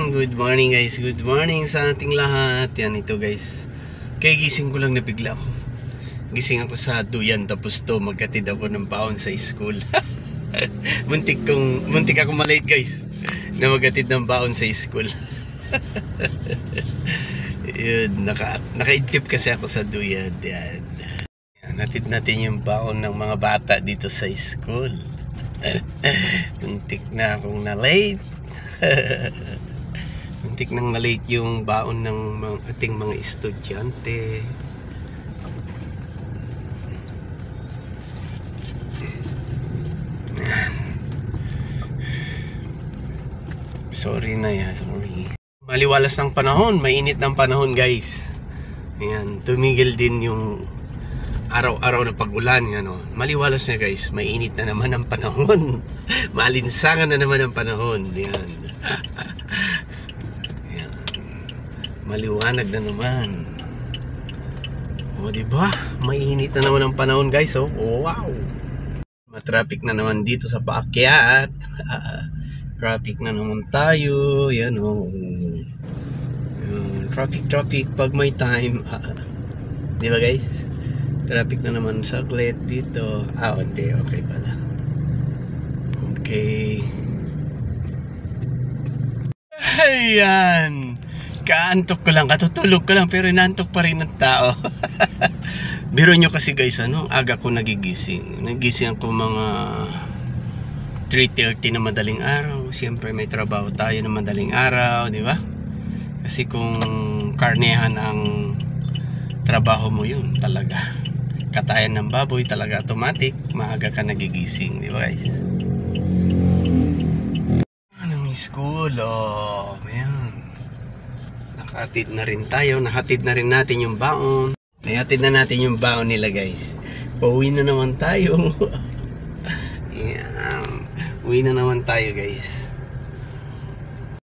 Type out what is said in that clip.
good morning guys. Good morning sa ating lahat. Yan ito guys. Kaya gising ko lang na bigla ako. Gising ako sa duyan tapos to magkatid ako ng baon sa school. muntik ako malate guys na magkatid ng baon sa school. Yun, nakaintip kasi ako sa duyan. Yan. Natid natin yung baon ng mga bata dito sa school. Muntik na akong na-late. Muntik nang na-late yung baon ng ating mga estudyante. Sorry na ya, sorry. Maliwalas ng panahon, mainit ng panahon guys. Ayan, tumigil din yung araw-araw na pag-ulan, ano. Maliwalas na guys, mainit na naman ang panahon. Malinsangan na naman ang panahon. Yan. Yan. Maliwanag na naman. O, diba? Mainit na naman ang panahon guys, oh. Oh, wow. Matraffic na naman dito sa paakyat. Traffic na naman tayo. Yan, oh. Traffic pag may time. Diba guys? Traffic na naman saglit dito. Hindi. Okay pala. Okay. Ayan. Kaantok ko lang. Katutulog ko lang. Pero inantok pa rin ng tao. Biro nyo kasi guys, ano? Aga ko nagigising. Nagising ako mga 3:30 na madaling araw. Siyempre may trabaho tayo na madaling araw. Di ba? Kasi kung karnehan ang trabaho mo yun talaga. Katayan ng baboy talaga automatic maaga ka nagigising, di ba guys? Anong school? Oh, ayan. Nakahatid na rin tayo. Nahatid na rin natin yung baon. Nahatid na natin yung baon nila guys. Pauwi na naman tayo. Ayan. Uwi na naman tayo guys.